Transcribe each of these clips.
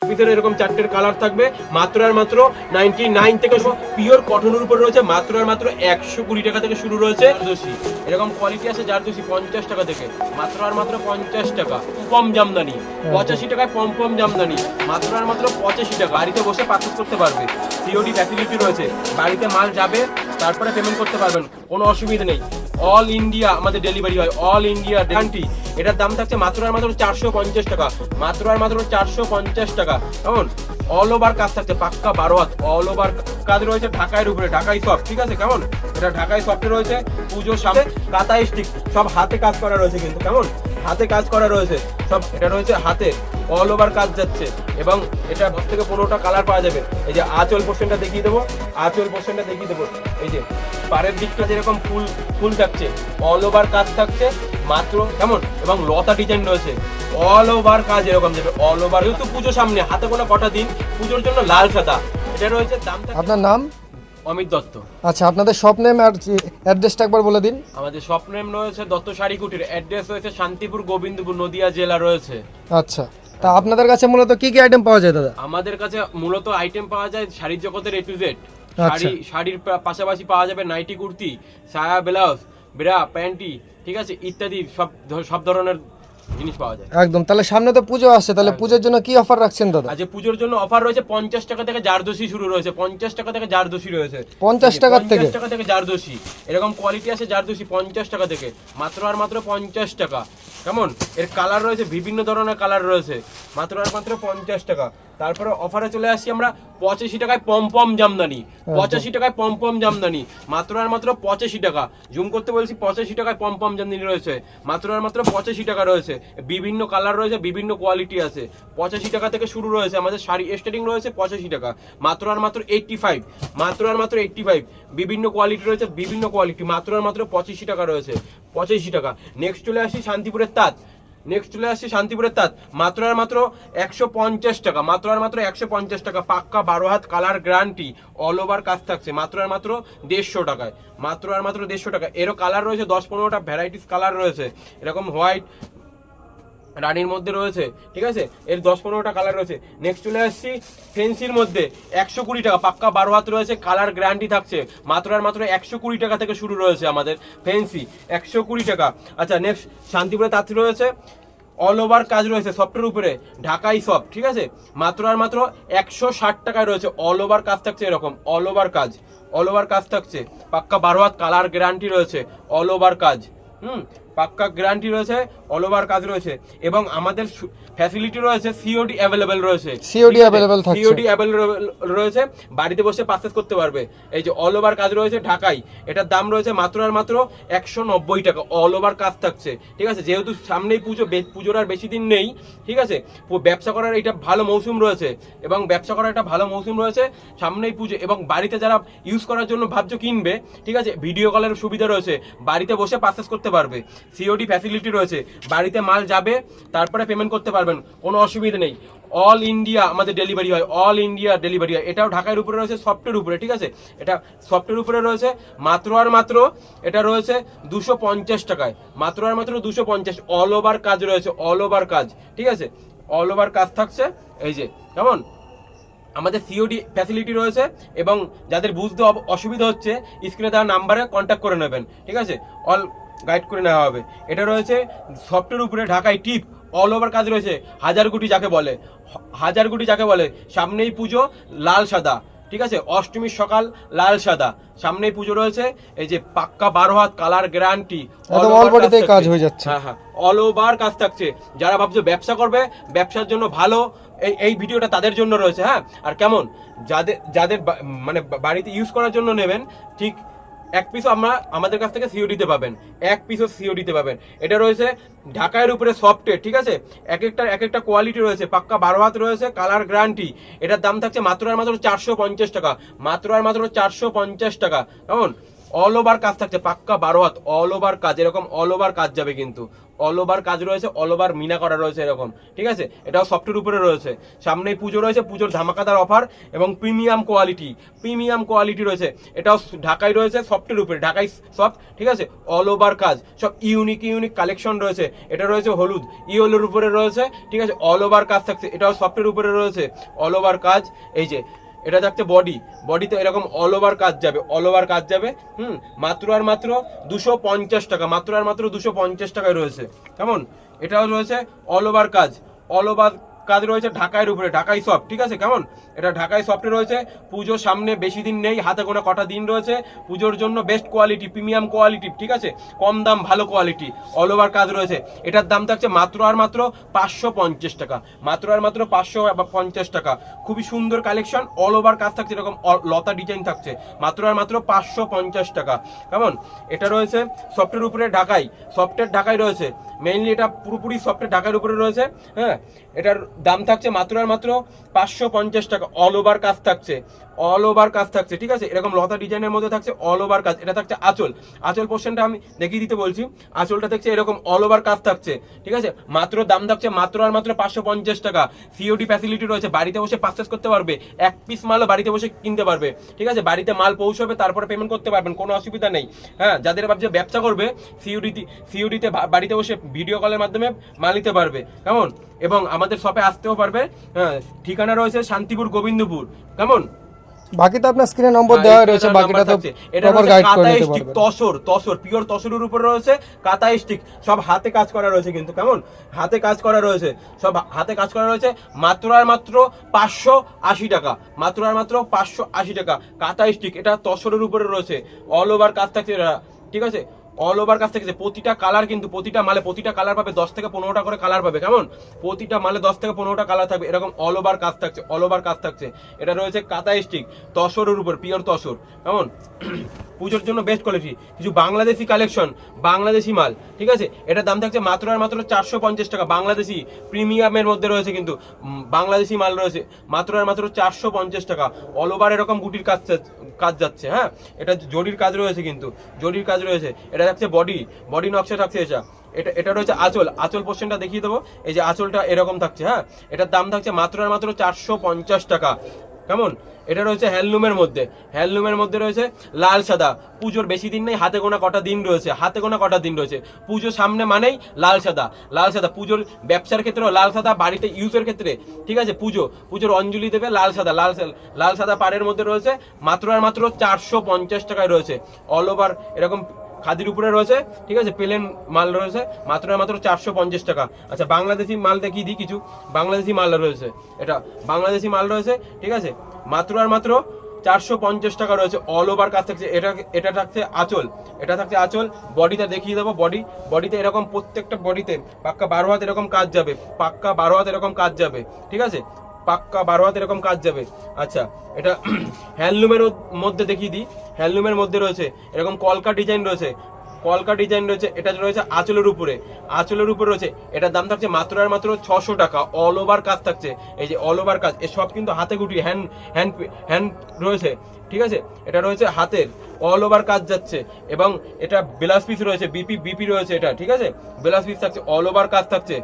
ভিতরে এরকম চারটের কালার থাকবে মাত্র আর মাত্র 99 থেকে পিওর কটনের উপর রয়েছে মাত্র আর মাত্র 120 টাকা থেকে শুরু রয়েছে জারদোসি এরকম কোয়ালিটি আছে জারদোসি 50 টাকা থেকে মাত্র আর মাত্র 50 টাকা পম জামদানি 85 টাকায় পম জামদানি মাত্র আর মাত্র 85 টাকা বাড়িতে বসে পারচেজ করতে পারবে সিওডি ফ্যাসিলিটি রয়েছে বাড়িতে মাল যাবে তারপরে পেমেন্ট করতে পারবেন কোনো অসুবিধা নেই অল ইন্ডিয়া আমাদের ডেলিভারি হয় অল ইন্ডিয়া গ্যারান্টি এটার দাম থাকছে মাত্র আর মাত্র 450 টাকা মাত্র আর মাত্র 450 টাকা কেমন অল ওভার কাজ থাকছে পাক্কা 12 হাত অল ওভার কাজ রয়েছে ঢাকাইয়ের উপরে ঢাকাই সফট ঠিক আছে কেমন এটা ঢাকাই সফটে রয়েছে পুজোর সামনে কাতাই স্টিক সব হাতে কাজ করা রয়েছে কিন্তু কেমন হাতে কাজ করা রয়েছে সব এটা রয়েছে হাতে অল ওভার কাজ যাচ্ছে এবং এটা 10 থেকে 15টা কালার পাওয়া যাবে এই যে আঁচল পোর্শনটা দেখিয়ে দেবো আঁচল পোর্শনটা দেখিয়ে দেবো এই যে পাড়ের দিকটা যেরকম ফুল থাকছে অল ওভার কাজ থাকছে মাত্র কেমন এবং লতা ডিজাইন রয়েছে অল ওভার কাজ এরকম যাবে অল ওভার যেহেতু পুজো সামনে হাতে গোনা কটা দিন পুজোর জন্য লাল সাদা এটা রয়েছে দাম আপনার নাম অমিত দত্ত আচ্ছা আপনাদের শপ নেম আর অ্যাড্রেসটা একবার বলে দিন আমাদের শপ নেম রয়েছে দত্ত শাড়ি কুটির অ্যাড্রেস রয়েছে শান্তিপুর গোবিন্দপুর নদিয়া জেলা রয়েছে আচ্ছা তা আপনাদের কাছে মূলত কি কি আইটেম পাওয়া যায় দাদা আমাদের কাছে মূলত আইটেম পাওয়া যায় শাড়ির জগতের A to Z আচ্ছা। শাড়ির পাশাপাশি পাওয়া যাবে নাইটি কুর্তি সায়া ব্লাউজ ব্রা প্যান্টি ঠিক আছে ইত্যাদি সব ধরনের জিনিস পাওয়া যায় একদম তাহলে সামনে তো পুজো আসছে তাহলে পুজোর জন্য কি অফার রাখছেন দাদা আজ পুজোর জন্য অফার রয়েছে 50 টাকা থেকে জারদোসি শুরু রয়েছে 50 টাকা থেকে জারদোসি রয়েছে 50 টাকা থেকে 50 টাকা থেকে জারদোসি এরকম কোয়ালিটি আছে জারদোসি 50 টাকা থেকে মাত্র আর মাত্র 50 টাকা কেমন এর কালার রয়েছে বিভিন্ন ধরনের কালার রয়েছে মাত্র আর মাত্র 50 টাকা তারপরে অফারে চলে আসছি আমরা 85 টাকায় পম জামদানি 85 টাকায় পম জামদানি মাত্র আর মাত্র 85 টাকা জুম করতে বলছি 85 টাকায় পম জামদানি রয়েছে মাত্র আর মাত্র 85 টাকা রয়েছে বিভিন্ন কালার রয়েছে বিভিন্ন কোয়ালিটি আছে 85 টাকা থেকে শুরু রয়েছে আমাদের শাড়ি স্টার্টিং রয়েছে 85 টাকা মাত্র আর মাত্র 85 মাত্র আর মাত্র 85 বিভিন্ন কোয়ালিটি রয়েছে বিভিন্ন কোয়ালিটি মাত্র আর মাত্র 85 টাকা রয়েছে 85 টাকা নেক্সট চলে আসি শান্তিপুরের তাঁত মাত্র আর মাত্র 150 টাকা মাত্র আর মাত্র 150 টাকা পাক্কা 12 হাত কালার গ্যারান্টি অল ওভার কাজ থাকছে মাত্র আর মাত্র 150 টাকায় মাত্র আর মাত্র 150 টাকা এরও কালার রয়েছে 10-15টা ভ্যারাইটিস কালার রয়েছে এরকম হোয়াইট রানীর মধ্যে রয়েছে ঠিক আছে এর 10-15টা কালার রয়েছে নেক্সট চলে আসছি ফেন্সির মধ্যে 120 টাকা পাক্কা 12 হাত রয়েছে কালার গ্যারান্টি থাকছে মাত্র আর মাত্র 120 টাকা থেকে শুরু রয়েছে আমাদের ফেন্সি 120 টাকা আচ্ছা নেক্সট শান্তিপুরে তাঁত রয়েছে অল ওভার কাজ রয়েছে সফটের উপরে ঢাকাই সফট ঠিক আছে মাত্র আর মাত্র 160 টাকায় রয়েছে অল ওভার কাজ থাকছে এরকম অল ওভার কাজ থাকছে পাক্কা 12 হাত কালার গ্যারান্টি রয়েছে অল ওভার কাজ পাক্কা গ্যারান্টি রয়েছে অল ওভার কাজ রয়েছে এবং আমাদের ফ্যাসিলিটি রয়েছে সিওডি অ্যাভেলেবেল রয়েছে সিওডি অ্যাভেলেবেল থাকছে সিওডি অ্যাভেলেবেল রয়েছে বাড়িতে বসে পারচেজ করতে পারবে এই যে অল ওভার কাজ রয়েছে ঢাকাই এটার দাম রয়েছে মাত্র আর মাত্র 190 টাকা অল ওভার কাজ থাকছে ঠিক আছে যেহেতু সামনেই পুজোর আর বেশি দিন নেই ঠিক আছে ব্যবসা করার এটা ভালো মৌসুম রয়েছে এবং ব্যবসা করার একটা ভালো মৌসুম রয়েছে সামনেই পুজো এবং বাড়িতে যারা ইউজ করার জন্য ভাবছো কিনবে ঠিক আছে ভিডিও কলের সুবিধা রয়েছে বাড়িতে বসে পারচেজ করতে পারবে সিওডি ফ্যাসিলিটি রয়েছে বাড়িতে মাল যাবে তারপরে পেমেন্ট করতে পারবেন কোনো অসুবিধা নেই অল ইন্ডিয়া আমাদের ডেলিভারি হয় অল ইন্ডিয়া ডেলিভারি হয় এটাও ঢাকার উপরে রয়েছে সফটের উপরে ঠিক আছে এটা সফটের উপরে রয়েছে মাত্র আর মাত্র এটা রয়েছে 250 টাকায় মাত্র আর মাত্র 250 অল ওভার কাজ রয়েছে অল ওভার কাজ ঠিক আছে অল ওভার কাজ থাকছে এই যে কেমন আমাদের সিওডি ফ্যাসিলিটি রয়েছে এবং যাদের বুঝতে অসুবিধা হচ্ছে স্ক্রিনে দেওয়া নাম্বারে কন্ট্যাক্ট করে নেবেন ঠিক আছে অল গাইড করে নেওয়া হবে এটা রয়েছে সফটের উপরে ঢাকায় টিপ অল ওভার কাজ রয়েছে হাজার গুটি যাকে বলে সামনেই পুজো লাল সাদা ঠিক আছে অষ্টমীর সকাল লাল সাদা সামনেই পুজো রয়েছে এই যে পাক্কা 12 হাত কালার গ্যারান্টি অল বডিতে কাজ হয়ে যাচ্ছে হ্যাঁ অল ওভার কাজ থাকছে যারা ভাবছো ব্যবসা করবে ব্যবসার জন্য ভালো এই ভিডিওটা তাদের জন্য রয়েছে হ্যাঁ আর কেমন যাদের মানে বাড়িতে ইউজ করার জন্য নেবেন ঠিক এক পিসও আমাদের কাছ থেকে সিওডিতে পাবেন এক পিসও সিওডিতে পাবেন এটা রয়েছে ঢাকায়ের উপরে সফটের ঠিক আছে এক একটা কোয়ালিটি রয়েছে পাক্কা 12 হাত রয়েছে কালার গ্যারান্টি এটার দাম থাকছে মাত্র আর মাত্র 450 টাকা মাত্র আর মাত্র 450 টাকা কেমন অল ওভার কাজ থাকছে পাক্কা 12 হাত অল ওভার কাজ এরকম অল ওভার কাজ যাবে কিন্তু অল ওভার কাজ রয়েছে, অল ওভার মিনা করা রয়েছে এরকম, ঠিক আছে। এটাও সফটের উপরে রয়েছে, সামনেই পুজো রয়েছে, পুজোর ধামাকাদার অফার এবং প্রিমিয়াম কোয়ালিটি রয়েছে। এটাও ঢাকায় রয়েছে, সফটের উপরে, ঢাকাই সফট, ঠিক আছে। অল ওভার কাজ, সব ইউনিক কালেকশন রয়েছে। এটা রয়েছে হলুদ ইয়েলোর উপরে রয়েছে, ঠিক আছে। অল ওভার কাজ থাকছে, এটাও সফটের উপরে রয়েছে, অল ওভার কাজ। এই যে এটা থাকছে বডিতে এরকম অল ওভার কাজ যাবে, মাত্র আর মাত্র 250 টাকা, মাত্র আর মাত্র 250 টাকায় রয়েছে, কেমন। এটাও রয়েছে অল ওভার কাজ রয়েছে ঢাকাইয়ের উপরে, ঢাকাই সফট, ঠিক আছে, কেমন। এটা ঢাকাই সফটে রয়েছে। পুজোর সামনে বেশি দিন নেই, হাতে গোনা কটা দিন রয়েছে। পুজোর জন্য বেস্ট কোয়ালিটি, প্রিমিয়াম কোয়ালিটি, ঠিক আছে, কম দাম ভালো কোয়ালিটি, অল ওভার কাজ রয়েছে। এটার দাম থাকছে মাত্র আর মাত্র 550 টাকা, মাত্র আর মাত্র 550 টাকা। খুবই সুন্দর কালেকশন, অল ওভার কাজ থাকছে, এরকম লতা ডিজাইন থাকছে, মাত্র আর মাত্র 550 টাকা, কেমন। এটা রয়েছে সফটের উপরে সফটের ঢাকাই রয়েছে, মেইনলি এটা পুরোপুরি সফটের ঢাকার উপরে রয়েছে, হ্যাঁ। এটার দাম থাকছে মাত্র আর মাত্র 550 টাকা, অল ওভার কাজ থাকছে, ঠিক আছে। এরকম লতা ডিজাইনের মধ্যে থাকছে অল ওভার কাজ। এটা থাকছে আঁচল পোর্শনটা আমি দেখিয়ে দিতে বলছি। আঁচলটা থাকছে এরকম অল ওভার কাজ থাকছে, ঠিক আছে। মাত্র দাম থাকছে মাত্র আর মাত্র 550 টাকা। সিওডি ফ্যাসিলিটি রয়েছে, বাড়িতে বসে পারচেস করতে পারবে, এক পিস মালও বাড়িতে বসে কিনতে পারবে, ঠিক আছে। বাড়িতে মাল পৌঁছবে, তারপরে পেমেন্ট করতে পারবেন, কোনো অসুবিধা নেই, হ্যাঁ। যাদের ভাবছে ব্যবসা করবে, সিওডিতে বাড়িতে বসে ভিডিও কলের মাধ্যমে মাল নিতে পারবে, কেমন। এবং আমাদের শপে আসতেও পারবে, হ্যাঁ। ঠিকানা রয়েছে শান্তিপুর, গোবিন্দপুর, কেমন। বাকি তো আপনার স্ক্রিনে নম্বর দেওয়া রয়েছে, বাকিটা তো প্রপার গাইড করে নিতে পারবেন। তসর পিওর তসরের উপরে রয়েছে, কাতা স্টিক, সব হাতে কাজ করা রয়েছে কিন্তু, কেমন। হাতে কাজ করা রয়েছে, সব হাতে কাজ করা রয়েছে, মাত্র আর মাত্র 580 টাকা, মাত্র আর মাত্র 580 টাকা। কাতা স্টিক, এটা তসরের উপরে রয়েছে, অল ওভার কাজ থাকছে, ঠিক আছে। অল ওভার কাজ থাকছে, প্রতিটা কালার কিন্তু, প্রতিটা মালে প্রতিটা কালার পাবে, 10 থেকে 15টা করে কালার পাবে, কেমন। প্রতিটা মালে 10 থেকে 15টা কালার থাকবে, এরকম অল ওভার কাজ থাকছে। এটা রয়েছে কাতা স্টিক, তসরের উপর, পিওর তসর, কেমন। পুজোর জন্য বেস্ট কোয়ালিটি, কিছু বাংলাদেশি কালেকশন, বাংলাদেশি মাল, ঠিক আছে। এটার দাম থাকছে মাত্র আর মাত্র 450 টাকা, বাংলাদেশি প্রিমিয়ামের মধ্যে রয়েছে কিন্তু, বাংলাদেশি মাল রয়েছে, মাত্র আর মাত্র 450 টাকা। অল ওভার এরকম গুটির কাজ যাচ্ছে, হ্যাঁ। এটা জরির কাজ রয়েছে কিন্তু, জরির কাজ রয়েছে। এটা থাকছে বডি নকশা থাকছে, এটা রয়েছে আঁচল পোর্শনটা দেখিয়ে দেবো। এই যে আঁচলটা এরকম থাকছে, হ্যাঁ। এটার দাম থাকছে মাত্র আর মাত্র 450 টাকা, কেমন। এটা রয়েছে হ্যান্ডলুমের মধ্যে রয়েছে লাল সাদা। পুজোর বেশি দিন নেই, হাতে গোনা কটা দিন রয়েছে, পুজো সামনে মানেই লাল সাদা। পুজোর ব্যবসার ক্ষেত্রেও লাল সাদা, বাড়িতে ইউজের ক্ষেত্রে, ঠিক আছে। পুজোর অঞ্জলি দেবে লাল সাদা পাড়ের মধ্যে রয়েছে, মাত্র আর মাত্র 450 টাকায় রয়েছে। অল ওভার এরকম খাদির উপরে রয়েছে, ঠিক আছে। প্লেন মাল রয়েছে, মাত্র আর মাত্র 450 টাকা। আচ্ছা, বাংলাদেশি মাল দেখিয়ে দিই, কিছু বাংলাদেশি মাল রয়েছে, এটা বাংলাদেশি মাল রয়েছে, ঠিক আছে। মাত্র আর মাত্র 450 টাকা রয়েছে, অল ওভার কাজ থাকছে। এটা থাকছে আঁচল, বডিটা দেখিয়ে দেবো। বডিতে এরকম প্রত্যেকটা বডিতে পাক্কা 12 হাত এরকম কাজ যাবে, ঠিক আছে। পাক্কা 12 হাত এরকম কাজ যাবে। আচ্ছা, এটা হ্যান্ডলুমের মধ্যে দেখিয়ে দিই। হ্যান্ডলুমের মধ্যে রয়েছে এরকম কলকা ডিজাইন রয়েছে, এটা রয়েছে আঁচলের উপরে রয়েছে। এটার দাম থাকছে মাত্র আর মাত্র 600 টাকা, অল ওভার কাজ থাকছে। এই যে অল ওভার কাজ, এসব কিন্তু হাতে গুটি হ্যান্ড রয়েছে, ঠিক আছে। এটা রয়েছে হাতের, অল ওভার কাজ যাচ্ছে। এবং এটা ব্লাউজ পিস রয়েছে, বিপি রয়েছে, এটা, ঠিক আছে। ব্লাউজ পিস থাকছে, অল ওভার কাজ থাকছে,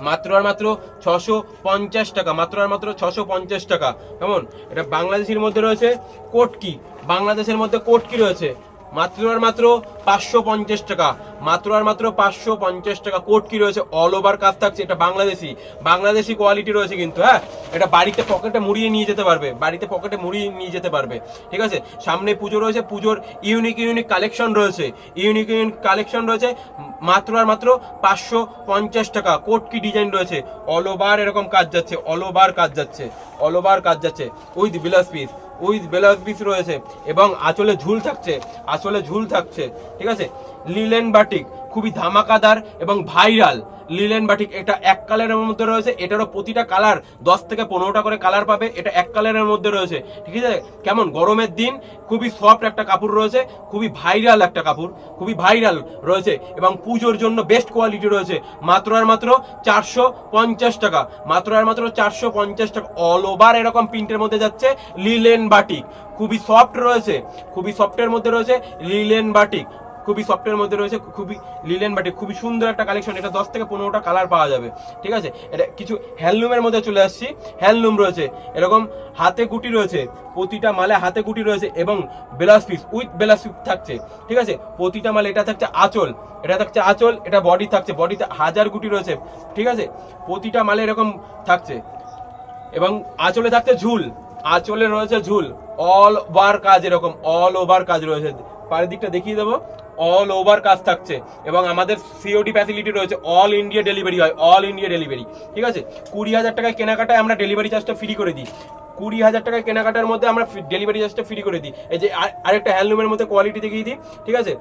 মাত্র আর মাত্র 650 টাকা, মাত্র আর মাত্র 650 টাকা, কেমন। এটা বাংলাদেশের মধ্যে রয়েছে কোটকি রয়েছে, মাত্র আর মাত্র 550 টাকা, মাত্র আর মাত্র 550 টাকা। কোটকি রয়েছে, অল ওভার কাজ থাকছে। এটা বাংলাদেশি কোয়ালিটি রয়েছে কিন্তু, হ্যাঁ। এটা বাড়িতে পকেটে মুড়িয়ে নিয়ে যেতে পারবে, ঠিক আছে। সামনে পুজো রয়েছে, পুজোর ইউনিক কালেকশন রয়েছে, মাত্র আর মাত্র 550 টাকা। কোটকি ডিজাইন রয়েছে, অল ওভার এরকম কাজ যাচ্ছে, অল ওভার কাজ যাচ্ছে উইথ ব্লাউজ পিস রয়েছে। এবং আঁচলে ঝুল থাকছে, ঠিক আছে। লিলেন বাটিক, খুবই ধামাকাদার এবং ভাইরাল লিলেন বাটিক। এটা এক কালারের মধ্যে রয়েছে, এটারও প্রতিটা কালার 10 থেকে 15টা করে কালার পাবে। এটা এক কালারের মধ্যে রয়েছে, ঠিক আছে। কেমন, গরমের দিন খুবই সফট একটা কাপড় রয়েছে, খুবই ভাইরাল রয়েছে। এবং পুজোর জন্য বেস্ট কোয়ালিটি রয়েছে, মাত্র আর মাত্র 450 টাকা, মাত্র আর মাত্র 450 টাকা। অল ওভার এরকম প্রিন্টের মধ্যে যাচ্ছে লিলেন বাটিক, খুবই সফটের মধ্যে রয়েছে লিলেন বাটিক, খুবই সফটের মধ্যে রয়েছে, খুবই লিলেন বাটি, খুবই সুন্দর একটা কালেকশন। এটা 10 থেকে 15টা কালার পাওয়া যাবে, ঠিক আছে। এটা কিছু হ্যান্ডলুমের মধ্যে চলে আসছি। হ্যান্ডলুম রয়েছে, এরকম হাতে গুটি রয়েছে, প্রতিটা মালে হাতে গুটি রয়েছে এবং blouse piece with blouse piece থাকছে, ঠিক আছে। প্রতিটা মালে এটা থাকছে আঁচল, এটা থাকছে আঁচল, এটা বডি থাকছে, বডিতে 1000 গুটি রয়েছে, ঠিক আছে। প্রতিটা মালে এরকম থাকছে এবং আঁচলে থাকছে ঝুল, আঁচলে রয়েছে ঝুল, অল ওভার কাজ, এরকম অল ওভার কাজ রয়েছে। পায়ের দিকটা দেখিয়ে দেবো, অল ওভার কাজ থাকছে এবং আমাদের সিওডি ফ্যাসিলিটি রয়েছে, অল ইন্ডিয়া ডেলিভারি হয়, অল ইন্ডিয়া ডেলিভারি, ঠিক আছে। 20,000 টাকায় কেনাকাটায় আমরা ডেলিভারি চার্জটা ফ্রি করে দিই, 20,000 টাকায় কেনাকাটার মধ্যে আমরা ডেলিভারি চার্জটা ফ্রি করে দিই। এই যে আরেকটা হ্যান্ডলুমের মধ্যে কোয়ালিটি দেখিয়ে দিই, ঠিক আছে।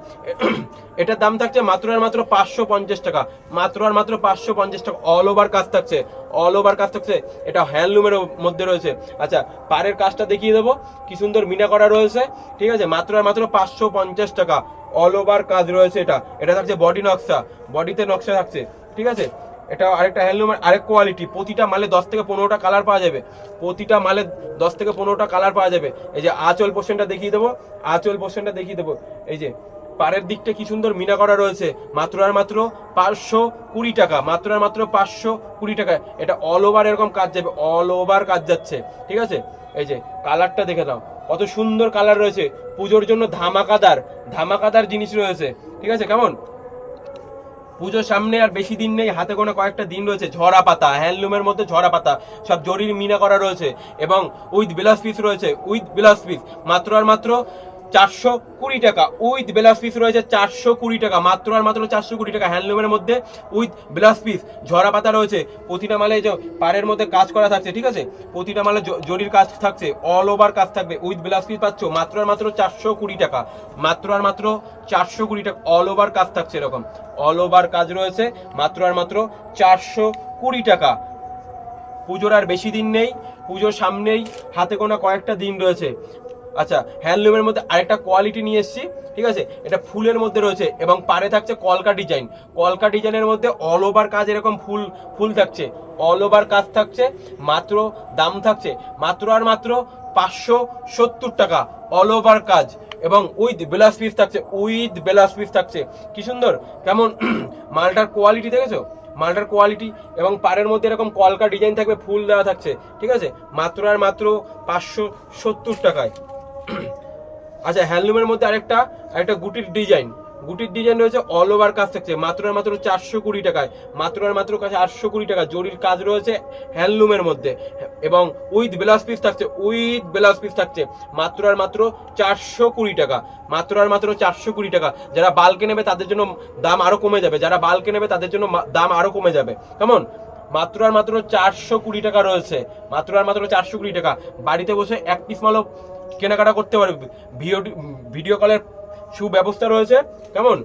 এটার দাম থাকছে মাত্র আর মাত্র 550 টাকা, মাত্র আর মাত্র 550 টাকা। অল ওভার কাজ থাকছে, অল ওভার কাজ থাকছে, এটা হ্যান্ডলুমের মধ্যে রয়েছে। আচ্ছা, পাড়ের কাজটা দেখিয়ে দেবো, কি সুন্দর মিনা করা রয়েছে, ঠিক আছে। মাত্র আর মাত্র 550 টাকা, অল ওভার কাজ রয়েছে। এটা থাকছে বডি নকশা, বডিতে নকশা থাকছে, ঠিক আছে। এটা আরেকটা হ্যান্ডলুমের আরেক কোয়ালিটি। প্রতিটা মালে 10 থেকে 15টা কালার পাওয়া যাবে, প্রতিটা মালে 10 থেকে 15টা কালার পাওয়া যাবে। এই যে আঁচল পোর্শনটা দেখিয়ে দেবো, আঁচল পোর্শনটা দেখিয়ে দেবো। এই যে পাড়ের দিকটা কি সুন্দর মিনা করা রয়েছে, মাত্র আর মাত্র 520 টাকা, মাত্র আর মাত্র 520 টাকা। এটা অল ওভার এরকম কাজ যাবে, অল ওভার কাজ যাচ্ছে, ঠিক আছে। এই যে কালারটা দেখে নাও, কত সুন্দর কালার রয়েছে। পুজোর জন্য ধামাকাদার ধামাকাদার জিনিস রয়েছে, ঠিক আছে। কেমন পুজোর সামনে আর বেশি দিন নেই, হাতে গোনা কয়েকটা দিন রয়েছে। ঝরা পাতা, হ্যান্ডলুমের মধ্যে ঝরা পাতা, সব জরির মিনা করা রয়েছে এবং উইথ ব্লাউজ পিস রয়েছে, উইথ ব্লাউজ পিস। মাত্র আর মাত্র 420 টাকা, উইথ ব্লাউজ পিস রয়েছে 420 টাকা, মাত্র আর মাত্র 420 টাকা। হ্যান্ডলুমের মধ্যে উইথ ব্লাউজ পিস, ঝরা পাতা রয়েছে। প্রতিটা মালে যে পাড়ের মধ্যে কাজ করা থাকছে, ঠিক আছে। প্রতিটা মালে জরির কাজ থাকছে, অল ওভার কাজ থাকবে, উইথ ব্লাউজ পিস পাচ্ছ মাত্র আর মাত্র 420 টাকা, মাত্র আর মাত্র 420 টাকা। অল ওভার কাজ থাকছে, এরকম অল ওভার কাজ রয়েছে, মাত্র আর মাত্র 420 টাকা। পুজোর আর বেশি দিন নেই, পুজোর সামনেই হাতে গোনা কয়েকটা দিন রয়েছে। আচ্ছা, হ্যান্ডলুমের মধ্যে আরেকটা কোয়ালিটি নিয়ে এসেছি, ঠিক আছে। এটা ফুলের মধ্যে রয়েছে এবং পাড়ে থাকছে কলকা ডিজাইন, কলকা ডিজাইনের মধ্যে অল ওভার কাজ, এরকম ফুল ফুল থাকছে, অল ওভার কাজ থাকছে। মাত্র দাম থাকছে মাত্র আর মাত্র 570 টাকা, অল ওভার কাজ এবং উইথ ব্লাউজ পিস থাকছে, উইথ ব্লাউজ পিস থাকছে। কি সুন্দর, কেমন মালটার কোয়ালিটি দেখেছো, মালটার কোয়ালিটি। এবং পাড়ের মধ্যে এরকম কলকা ডিজাইন থাকবে, ফুল দেওয়া থাকছে, ঠিক আছে। মাত্র আর মাত্র 570 টাকায়। আচ্ছা, হ্যান্ডলুমের মধ্যে আরেকটা গুটির ডিজাইন, গুটির ডিজাইন রয়েছে, অল ওভার কাজ থাকছে, মাত্র আর মাত্র 420 টাকায়, মাত্র আর মাত্র 820 টাকা। জরির কাজ রয়েছে হ্যান্ডলুমের মধ্যে এবং উইথ ব্লাউজ পিস থাকছে, উইথ ব্লাউজ পিস থাকছে, মাত্র আর মাত্র 420 টাকা, মাত্র আর মাত্র 420 টাকা। যারা বাল্কে নেবে তাদের জন্য দাম আরো কমে যাবে, যারা বাল্কে নেবে তাদের জন্য দাম আরো কমে যাবে। কেমন মাত্র আর মাত্র 420 টাকা রয়েছে, মাত্র আর মাত্র 420 টাকা। বাড়িতে বসে এক পিস মালও কেনাকাটা করতে পারবে, ভিডিও কলের সুব্যবস্থা রয়েছে। কেমন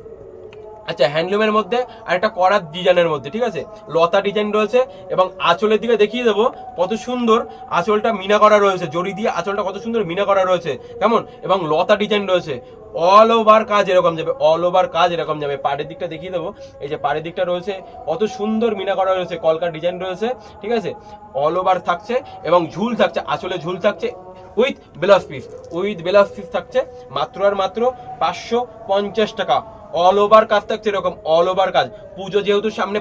আচ্ছা, হ্যান্ডলুমের মধ্যে আর একটা করার ডিজাইনের মধ্যে, ঠিক আছে, লতা ডিজাইন রয়েছে এবং আঁচলের দিকে দেখিয়ে দেবো কত সুন্দর আঁচলটা মিনা করা রয়েছে, জড়ি দিয়ে আঁচলটা কত সুন্দর মিনা করা রয়েছে, কেমন এবং লতা ডিজাইন রয়েছে। অল ওভার কাজ এরকম যাবে, অল ওভার কাজ এরকম যাবে। পাড়ের দিকটা দেখিয়ে দেবো, এই যে পাড়ের দিকটা রয়েছে, কত সুন্দর মিনা করা রয়েছে, কলকার ডিজাইন রয়েছে, ঠিক আছে। অল ওভার থাকছে এবং ঝুল থাকছে, আঁচলে ঝুল থাকছে, with blouse piece, with blouse piece থাকছে। মাত্র আর মাত্র 550 টাকা, অল ওভার কাজ থাকছে, এরকম অল ওভার কাজ। পুজো যেহেতু সামনে,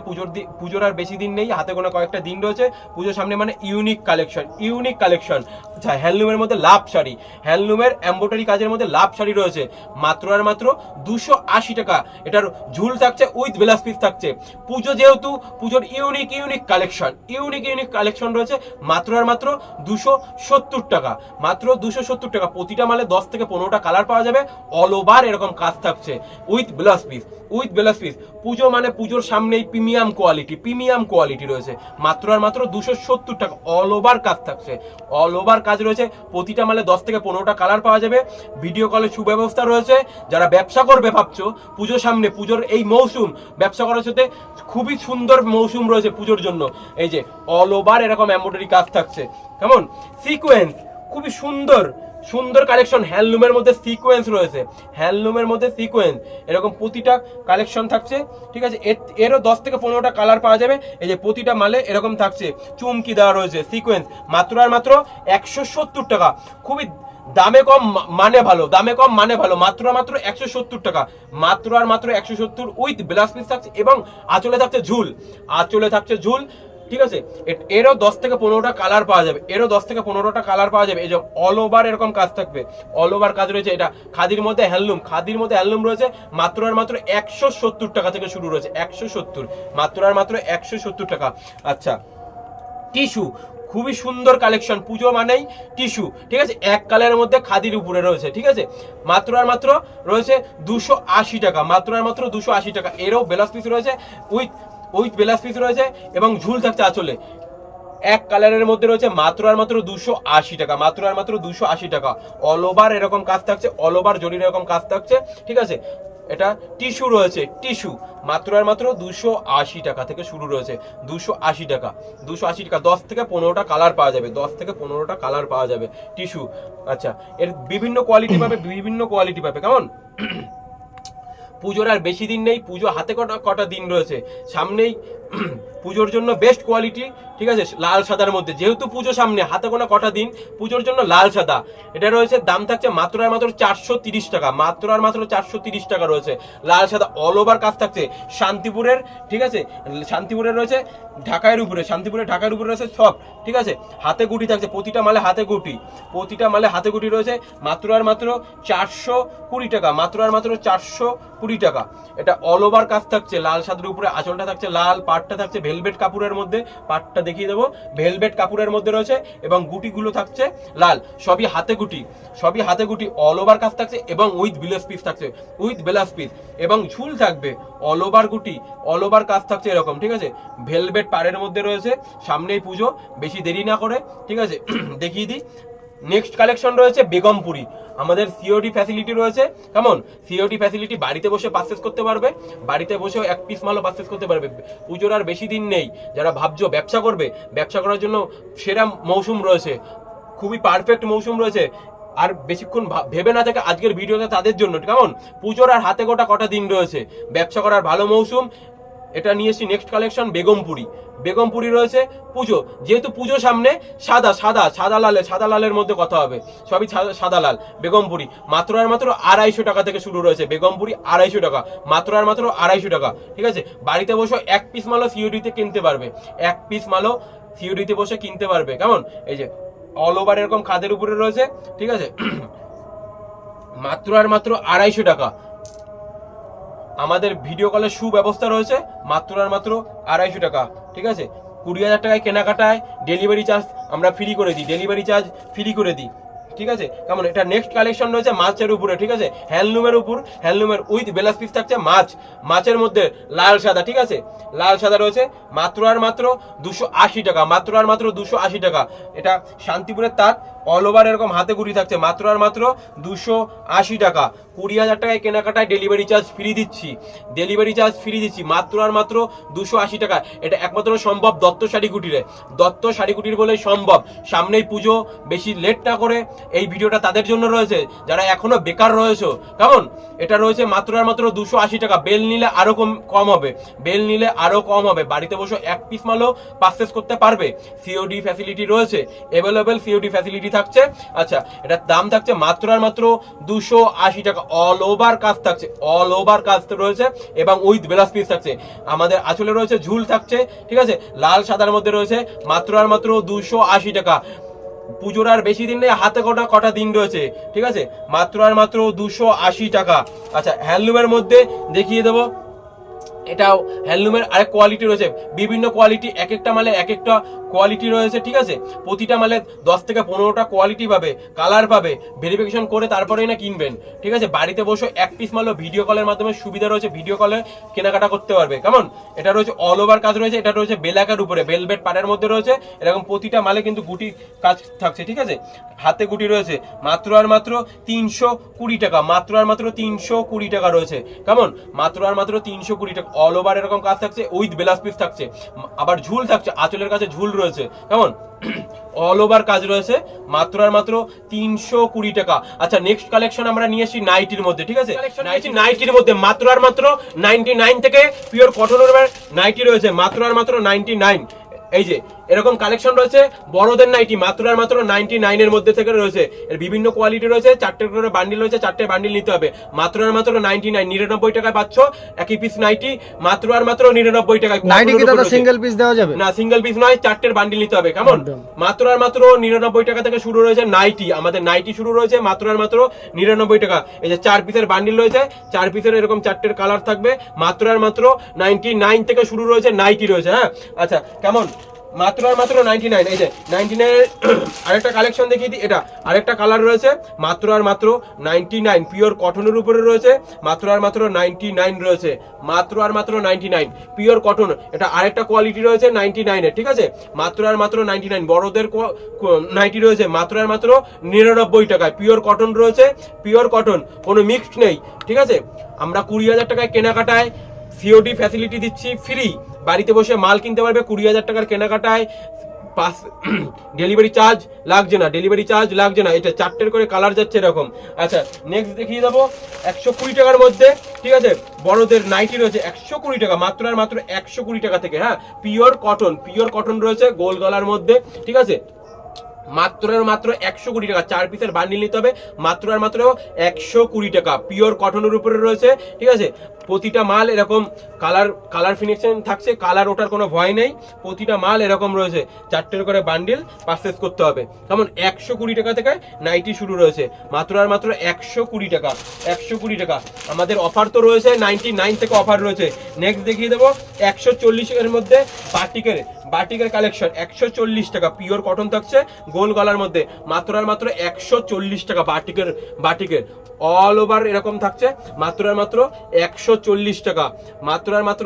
পুজোর আর বেশি দিন নেই, হাতে গোনা কয়েকটা দিন রয়েছে পুজোর সামনে, মানে ইউনিক কালেকশন, ইউনিক কালেকশন। আচ্ছা, হ্যান্ডলুমের মধ্যে লাভ শাড়ি, হ্যান্ডলুমের এমব্রয়ডারি কাজের মধ্যে লাভ শাড়ি রয়েছে, মাত্র আর মাত্র 280 টাকা। এটার ঝুল থাকছে, উইথ ব্লাউজ পিস থাকছে। পুজো যেহেতু, পুজোর unique unique collection, unique unique collection রয়েছে, মাত্র আর মাত্র 270 টাকা, মাত্র 270 টাকা। প্রতিটা মালে 10 থেকে 15টা কালার পাওয়া যাবে, অল ওভার এরকম কাজ থাকছে, with blouse piece, with blouse piece. পুজো মানে পুজোর সামনেই প্রিমিয়াম কোয়ালিটি, প্রিমিয়াম কোয়ালিটি রয়েছে, মাত্র আর মাত্র 270 টাকা। অল ওভার কাজ থাকছে, অল ওভার কাজ রয়েছে। প্রতিটা মালে 10 থেকে 15টা কালার পাওয়া যাবে, ভিডিও কলের সুব্যবস্থা রয়েছে। যারা ব্যবসা করবে ভাবছো পুজোর সামনে, পুজোর এই মৌসুম ব্যবসা করার সাথে খুবই সুন্দর মৌসুম রয়েছে পুজোর জন্য। এই যে অল ওভার এরকম এমব্রয়ডারি কাজ থাকছে, কেমন সিকোয়েন্স, খুবই সুন্দর সুন্দর কালেকশন। হ্যান্ডলুমের মধ্যে সিকোয়েন্স রয়েছে, হ্যান্ডলুমের মধ্যে সিকোয়েন্স, এরকম প্রতিটা কালেকশন থাকছে, ঠিক আছে। এরও 10 থেকে 15টা কালার পাওয়া যাবে। এই যে প্রতিটা মালে এরকম থাকছে, চুমকি দেওয়া রয়েছে, সিকোয়েন্স, মাত্র আর মাত্র 170 টাকা। খুবই দামে কম মানে ভালো, দামে কম মানে ভালো, মাত্র আর মাত্র 170 টাকা, মাত্র আর মাত্র 170 উইথ ব্লাউজ পিস থাকছে এবং আঁচলে থাকছে ঝুল, আঁচলে থাকছে ঝুল, ঠিক আছে। এরও 10 থেকে 15টা কালার পাওয়া যাবে, এরও 10 থেকে 15টা কালার পাওয়া যাবে। এই যে অল ওভার এরকম কাজ থাকবে, অল ওভার কাজ রয়েছে। এটা খাদির মধ্যে হ্যান্ডলুম, খাদির মধ্যে হ্যান্ডলুম রয়েছে, মাত্র আর মাত্র 170 টাকা থেকে শুরু রয়েছে, 170, মাত্র আর মাত্র 170 টাকা। আচ্ছা, টিস্যু, খুবই সুন্দর কালেকশন, পুজো মানেই টিস্যু, ঠিক আছে। এক কালারের মধ্যে খাদির উপরে রয়েছে, ঠিক আছে, মাত্র আর মাত্র রয়েছে 280 টাকা, মাত্র আর মাত্র 280 টাকা। এরও ব্লাউজ পিস রয়েছে, উইথ ব্লাউজ পিস রয়েছে এবং ঝুল থাকছে আঁচলে। এক কালারের মধ্যে রয়েছে, মাত্র আর মাত্র 280 টাকা, মাত্র আর মাত্র 280 টাকা। অল ওভার এরকম কাজ থাকছে, অল ওভার জরির এরকম কাজ থাকছে, ঠিক আছে। এটা টিস্যু রয়েছে, টিস্যু, মাত্র আর মাত্র 280 টাকা থেকে শুরু রয়েছে, 280 টাকা, 280 টাকা। 10 থেকে 15টা কালার পাওয়া যাবে, 10 থেকে 15টা কালার পাওয়া যাবে টিস্যু। আচ্ছা, এর বিভিন্ন কোয়ালিটি পাবে, বিভিন্ন কোয়ালিটি পাবে, কেমন। পুজোর আর বেশি দিন নেই, পুজো হাতে কটা দিন রয়েছে সামনেই। পুজোর জন্য বেস্ট কোয়ালিটি, ঠিক আছে, লাল সাদার মধ্যে, যেহেতু পুজো সামনে, হাতে গোনা কটা দিন, পুজোর জন্য লাল সাদা। এটা রয়েছে, দাম থাকছে মাত্র আর মাত্র 430 টাকা, মাত্র আর মাত্র 430 টাকা রয়েছে, লাল সাদা অল ওভার কাজ থাকছে শান্তিপুরের, ঠিক আছে, শান্তিপুরের রয়েছে ঢাকার উপরে, শান্তিপুরের ঢাকার উপরে রয়েছে সব, ঠিক আছে। হাতে গুটি থাকছে, প্রতিটা মালে হাতে গুটি, প্রতিটা মালে হাতে গুটি রয়েছে, মাত্র আর মাত্র 420 টাকা, মাত্র আর মাত্র 420 টাকা। এটা অল ওভার কাজ থাকছে, লাল সাদার উপরে আঁচলটা থাকছে লাল, পাটটা থাকছে ভেলভেট কাপড়ের মধ্যে, পাটটা দেখিয়ে দেবো, ভেলভেট কাপড়ের মধ্যে রয়েছে এবং গুটিগুলো থাকছে লাল, সবই হাতে গুটি, সবই হাতে গুটি, অল ওভার কাজ থাকছে এবং উইথ ব্লাউজ পিস থাকছে, উইথ ব্লাউজ পিস এবং ঝুল থাকবে, অল ওভার গুটি, অল ওভার কাজ থাকছে এরকম, ঠিক আছে। ভেলভেট পাড়ের মধ্যে রয়েছে, সামনেই পুজো, বেশি দেরি না করে, ঠিক আছে, দেখিয়ে দিই। নেক্সট কালেকশন রয়েছে বেগমপুরি, আমাদের সিওডি ফ্যাসিলিটি রয়েছে, কেমন, সিওডি ফ্যাসিলিটি, বাড়িতে বসে পারচেস করতে পারবে, বাড়িতে বসেও এক পিস মালও পারচেস করতে পারবে। পুজোর আর বেশি দিন নেই, যারা ভাবছো ব্যবসা করবে, ব্যবসা করার জন্য সেরা মৌসুম রয়েছে, খুবই পারফেক্ট মৌসুম রয়েছে। আর বেশিক্ষণ ভেবে না থাকে আজকের ভিডিওতে তাদের জন্য, কেমন, পুজোর আর হাতে গোটা কটা দিন রয়েছে, ব্যবসা করার ভালো মৌসুম। এটা নিয়ে এসেছি নেক্সট কালেকশন বেগমপুরি, বেগমপুরি রয়েছে পুজো, যেহেতু পুজো সামনে, সাদা সাদা সাদা লালে, সাদা লালের মধ্যে কথা হবে, সবই সাদা লাল। বেগমপুরি মাত্র আর মাত্র 250 টাকা থেকে শুরু রয়েছে, বেগমপুরি 250 টাকা, মাত্র আর মাত্র 250 টাকা, ঠিক আছে। বাড়িতে বসে এক পিস মালও সিওডিতে কিনতে পারবে, এক পিস মালও সিওডিতে বসে কিনতে পারবে, কেমন। এই যে অল ওভার এরকম খাদের উপরে রয়েছে, ঠিক আছে, মাত্র আর মাত্র 250 টাকা। আমাদের ভিডিও কলের সুব্যবস্থা রয়েছে, মাত্র আর মাত্র 250 টাকা, ঠিক আছে। 20,000 টাকায় কেনাকাটায় ডেলিভারি চার্জ আমরা ফ্রি করে দিই, ডেলিভারি চার্জ ফ্রি করে দিই, ঠিক আছে, কেমন। এটা নেক্সট কালেকশন রয়েছে মাছের উপরে, ঠিক আছে, হ্যান্ডলুমের উপর, হ্যান্ডলুমের উইথ ব্লাউজ পিস থাকছে মাছের মধ্যে লাল সাদা, ঠিক আছে, লাল সাদা রয়েছে, মাত্র আর মাত্র 280 টাকা, মাত্র আর মাত্র 280 টাকা। এটা শান্তিপুরের তাঁত, অল ওভার এরকম হাতে গুটি থাকছে, মাত্র আর মাত্র 280 টাকা। 20,000 টাকায় কেনাকাটায় ডেলিভারি চার্জ ফ্রি দিচ্ছি, ডেলিভারি চার্জ ফ্রি দিচ্ছি, মাত্র আর মাত্র 280 টাকা। এটা একমাত্র সম্ভব দত্ত শাড়ি কুটিরে, দত্ত শাড়ি কুটির বলেই সম্ভব। সামনেই পুজো, বেশি লেট না করে এই ভিডিওটা তাদের জন্য রয়েছে যারা এখনো বেকার রয়েছে, কেমন। এটা রয়েছে মাত্র আর মাত্র 280 টাকা। বেল নিলে আরো কম হবে, বেল নিলে আরো কম হবে, বাড়িতে বসে এক পিস মালও পারচেস করতে পারবে। সিওডি ফ্যাসিলিটি রয়েছে, অ্যাভেলেবেল সিওডি ফ্যাসিলিটি থাকছে। আচ্ছা, এটার দাম থাকছে মাত্র আর মাত্র 280 টাকা, অল ওভার কাজ থাকছে, অল ওভার কাজ রয়েছে এবং উইথ ব্লাউজ পিস থাকছে। আমাদের আঁচলে রয়েছে ঝুল থাকছে, ঠিক আছে, লাল সাদার মধ্যে রয়েছে, মাত্র আর মাত্র 280 টাকা। পুজোর আর বেশি দিন নেই, হাতে কটা দিন রয়েছে, ঠিক আছে, মাত্র আর মাত্র 280 টাকা। আচ্ছা, হ্যান্ডলুমের মধ্যে দেখিয়ে দেবো, এটাও হ্যান্ডলুমের আরেক কোয়ালিটি রয়েছে, বিভিন্ন কোয়ালিটি, এক একটা মালে এক একটা কোয়ালিটি রয়েছে, ঠিক আছে। প্রতিটা মালে 10 থেকে 15টা কোয়ালিটি পাবে, কালার পাবে, ভেরিফিকেশন করে তারপরেই না কিনবেন, ঠিক আছে। বাড়িতে বসে এক পিস মালও ভিডিও কলের মাধ্যমে সুবিধা রয়েছে, ভিডিও কলে কেনাকাটা করতে পারবে, কেমন। এটা রয়েছে অল ওভার কাজ রয়েছে, এটা রয়েছে বেলাকার উপরে, ভেলভেট পাড়ের মধ্যে রয়েছে, এরকম প্রতিটা মালে কিন্তু গুটি কাজ থাকছে, ঠিক আছে, হাতে গুটি রয়েছে, মাত্র আর মাত্র 320 টাকা, মাত্র আর মাত্র 320 টাকা রয়েছে, কেমন, মাত্র আর মাত্র 320 টাকা। অল ওভার এরকম কাজ থাকছে, উইথ ব্লাউজ পিস থাকছে, আবার ঝুল থাকছে, আঁচলের কাছে ঝুল রয়েছে, কেমন, অল ওভার কাজ রয়েছে, মাত্র আর মাত্র 320 টাকা। আচ্ছা, নেক্সট কালেকশন আমরা নিয়ে আসি নাইটির মধ্যে, ঠিক আছে, নাইটির মধ্যে মাত্র আর মাত্র 99 থেকে পিওর কটনের নাইটি রয়েছে, মাত্র আর মাত্র 99। এই যে এরকম কালেকশন রয়েছে বড়দের নাইটি মাত্র আর মাত্র 99 এর মধ্যে থেকে রয়েছে। এর বিভিন্ন কোয়ালিটি রয়েছে, 4টে করে বান্ডিল রয়েছে, 4টে বান্ডিল নিতে হবে। মাত্র আর মাত্র 99 টাকায় পাচ্ছ একই পিস নাইটি মাত্র আর মাত্র 99 টাকায়। নাইটি কি দাদা সিঙ্গেল পিস দেওয়া যাবে? না, সিঙ্গেল পিস নয়, 4টের বান্ডিল নিতে হবে। কেমন? মাত্র আর মাত্র 99 টাকা থেকে শুরু রয়েছে নাইটি। আমাদের নাইটি শুরু রয়েছে মাত্র আর মাত্র 99 টাকা। এই যে 4 পিসের বান্ডিল রয়েছে, 4 পিসের এরকম 4টের কালার থাকবে। মাত্র আর মাত্র 99 থেকে শুরু রয়েছে নাইটি রয়েছে। হ্যাঁ, আচ্ছা কেমন? মাত্র আর মাত্র 99। এই যে 99 এর আরেকটা কালেকশন দেখিয়ে দিই। এটা আরেকটা কালার রয়েছে, মাত্র আর মাত্র 99, পিওর কটনের উপরে রয়েছে। মাত্র আর মাত্র 99 রয়েছে, মাত্র আর মাত্র 99, পিওর কটন। এটা আরেকটা কোয়ালিটি রয়েছে 99 এর, ঠিক আছে? মাত্র আর মাত্র 99। বড়দের নাইটি রয়েছে মাত্র আর মাত্র 99 টাকায়, পিওর কটন রয়েছে, পিওর কটন, কোনো মিক্সড নেই, ঠিক আছে? আমরা 20,000 টাকায় কেনাকাটায় সিওডি ফ্যাসিলিটি দিচ্ছি ফ্রি। বাড়িতে বসে মাল কিনতে পারবে 20,000 টাকার কেনাকাটায়, ডেলিভারি চার্জ লাগছে না, ডেলিভারি চার্জ লাগছে না। এটা 4টের করে কালার যাচ্ছে এরকম। আচ্ছা নেক্সট দেখিয়ে দেবো 120 টাকার মধ্যে, ঠিক আছে? বড়দের নাইটি রয়েছে 120 টাকা, মাত্র আর মাত্র 120 টাকা থেকে। হ্যাঁ, পিওর কটন, পিওর কটন রয়েছে গোল গলার মধ্যে, ঠিক আছে? মাত্র আর মাত্র 120 টাকা। 4 পিসের বান্ডিল নিতে হবে, মাত্র আর মাত্র 120 টাকা, পিওর কটনের উপরে রয়েছে, ঠিক আছে? প্রতিটা মাল এরকম কালার ফিনিশিং থাকছে, কালার ওঠার কোনো ভয় নেই। প্রতিটা মাল এরকম রয়েছে, 4টের করে বান্ডিল পারচেজ করতে হবে। কেমন? 120 টাকা থেকে নাইটি শুরু রয়েছে, মাত্র আর মাত্র 120 টাকা, 120 টাকা। আমাদের অফার তো রয়েছে 99 থেকে অফার রয়েছে। নেক্সট দেখিয়ে দেবো 140 এর মধ্যে বাটিকের কালেকশন, 140 টাকা, পিওর কটন থাকছে গোল গলার মধ্যে, মাত্র আর মাত্র 140 টাকা। বাটিকের অল ওভার এরকম থাকছে, মাত্র আর মাত্র 140 টাকা, মাত্র আর মাত্র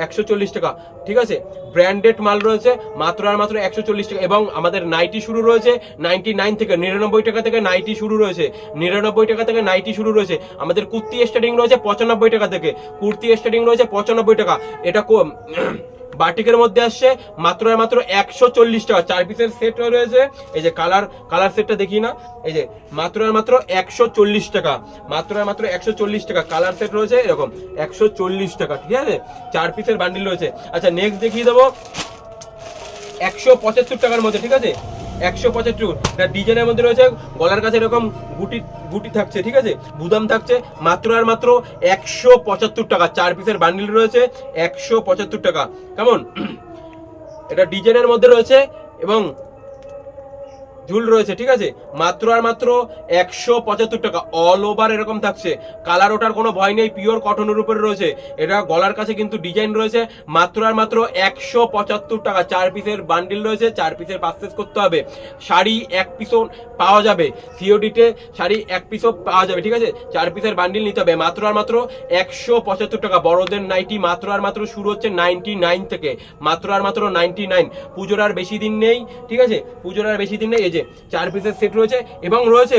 140 টাকা, ঠিক আছে? ব্র্যান্ডেড মাল রয়েছে মাত্র আর মাত্র 140 টাকা। এবং আমাদের নাইটি শুরু রয়েছে 99 থেকে, 99 টাকা থেকে নাইটি শুরু রয়েছে, 99 টাকা থেকে নাইটি শুরু রয়েছে। আমাদের কুর্তি স্টার্টিং রয়েছে 95 টাকা থেকে, কুর্তি স্টার্টিং রয়েছে 95 টাকা। এটা বাটিকের মধ্যে আসছে মাত্র আর মাত্র 140 টাকা। 4 পিসের সেট রয়েছে। এই যে কালার সেটটা দেখি না, এই যে মাত্র আর মাত্র 140 টাকা, মাত্র আর মাত্র 140 টাকা। কালার সেট রয়েছে এরকম 140 টাকা, ঠিক আছে? 4 পিসের বান্ডিল রয়েছে। আচ্ছা নেক্সট দেখিয়ে দেবো 175 টাকার মধ্যে, ঠিক আছে? 175 ডিজাইনের মধ্যে রয়েছে, গলার কাছে এরকম গুটি থাকছে, ঠিক আছে? বুদাম থাকছে, মাত্র আর মাত্র 175 টাকা। 4 পিসের বান্ডিল রয়েছে 175 টাকা। কেমন? এটা ডিজাইনের মধ্যে রয়েছে এবং ঝুল রয়েছে, ঠিক আছে? মাত্র আর মাত্র 175 টাকা। অল ওভার এরকম থাকছে, কালার ওঠার কোনো ভয় নেই, পিওর কটনের উপরে রয়েছে। এটা গলার কাছে কিন্তু ডিজাইন রয়েছে, মাত্র আর মাত্র 175 টাকা। 4 পিসের বান্ডিল রয়েছে, 4 পিসের পারচেজ করতে হবে। শাড়ি 1 পিসও পাওয়া যাবে, সিওডিতে শাড়ি 1 পিসও পাওয়া যাবে, ঠিক আছে? 4 পিসের বান্ডিল নিতে হবে, মাত্র আর মাত্র 175 টাকা। বড়দের নাইটি মাত্র আর মাত্র শুরু হচ্ছে 99 থেকে, মাত্র আর মাত্র 99। পুজোর আর বেশি দিন নেই, ঠিক আছে? পুজোর আর বেশি দিন নেই। এই যে 4 পিসের সেট রয়েছে এবং রয়েছে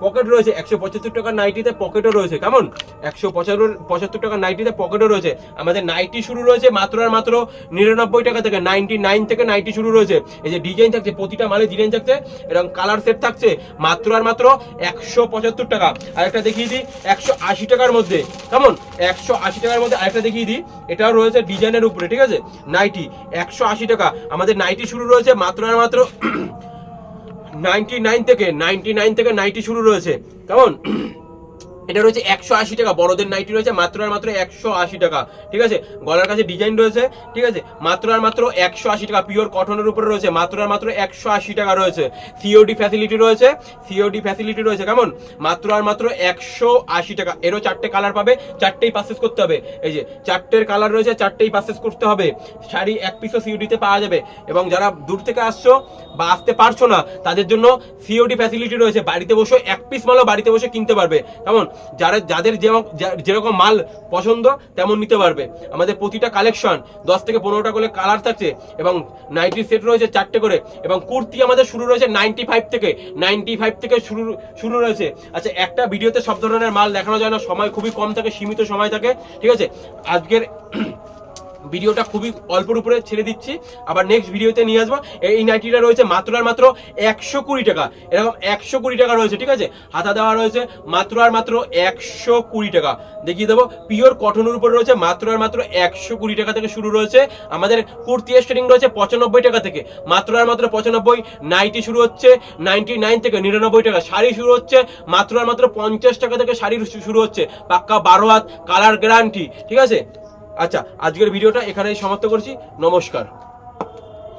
পকেট রয়েছে 175 টাকার নাইটিতে, পকেটও রয়েছে। কেমন? 175 টাকার নাইটিতে পকেটও রয়েছে। আমাদের নাইটি শুরু রয়েছে মাত্র আর মাত্র 99 টাকা থেকে, 99 থেকে নাইটি শুরু রয়েছে। এই যে ডিজাইন থাকছে, প্রতিটা মালে ডিজাইন থাকছে, এরকম কালার সেট থাকছে, মাত্র আর মাত্র 175 টাকা। আরেকটা দেখিয়ে দিই 180 টাকার মধ্যে। কেমন? 180 টাকার মধ্যে আরেকটা দেখিয়ে দিই, এটাও রয়েছে ডিজাইনের উপরে, ঠিক আছে? নাইটি 180 টাকা। আমাদের নাইটি শুরু রয়েছে মাত্র আর মাত্র 99 থেকে নাইটি শুরু রয়েছে। কেমন? এটা রয়েছে 180 টাকা। বড়দের নাইটি রয়েছে মাত্র আর মাত্র 180 টাকা, ঠিক আছে? গলার কাছে ডিজাইন রয়েছে, ঠিক আছে? মাত্র আর মাত্র 180 টাকা, পিওর কটনের উপরে রয়েছে, মাত্র আর মাত্র 180 টাকা রয়েছে। সিওডি ফ্যাসিলিটি রয়েছে। কেমন? মাত্র আর মাত্র 180 টাকা। এরও 4টে কালার পাবে, 4টেই পারচেজ করতে হবে। এই যে 4টের কালার রয়েছে, 4টেই পারচেজ করতে হবে। শাড়ি 1 পিসও সিওডিতে পাওয়া যাবে। এবং যারা দূর থেকে আসছো বা আসতে পারছো না, তাদের জন্য সিওডি ফ্যাসিলিটি রয়েছে। বাড়িতে বসে 1 পিস মালও বাড়িতে বসে কিনতে পারবে। কেমন? যাদের যেরকম মাল পছন্দ তেমন নিতে পারবে। আমাদের প্রতিটা কালেকশন 10 থেকে 15টা করে কালার থাকছে এবং নাইটি সেট রয়েছে 4টে করে। এবং কুর্তি আমাদের শুরু রয়েছে 95 থেকে শুরু রয়েছে। আচ্ছা, একটা ভিডিওতে সব ধরনের মাল দেখানো যায় না, সময় খুবই কম থাকে, সীমিত সময় থাকে, ঠিক আছে? ভিডিওটা খুবই অল্পর উপরে ছেড়ে দিচ্ছি, আবার নেক্সট ভিডিওতে নিয়ে আসবো। এই নাইটিটা রয়েছে মাত্র আর মাত্র 120 টাকা, এরকম 120 টাকা রয়েছে, ঠিক আছে। হাতা দেওয়া রয়েছে মাত্র আর মাত্র 120 টাকা, দেখিয়ে দেবো। পিওর কটনের উপরে রয়েছে মাত্র আর মাত্র 120 টাকা থেকে শুরু রয়েছে। আমাদের কুর্তি স্টার্টিং রয়েছে 95 টাকা থেকে, মাত্র আর মাত্র 95। নাইটি শুরু হচ্ছে 99 থেকে 99 টাকা। শাড়ি শুরু হচ্ছে মাত্র আর মাত্র 50 টাকা থেকে, শাড়ি শুরু হচ্ছে পাক্কা 12 হাত কালার গ্যারান্টি, ঠিক আছে। আচ্ছা, আজকের ভিডিওটা এখানেই সমাপ্ত করছি। নমস্কার।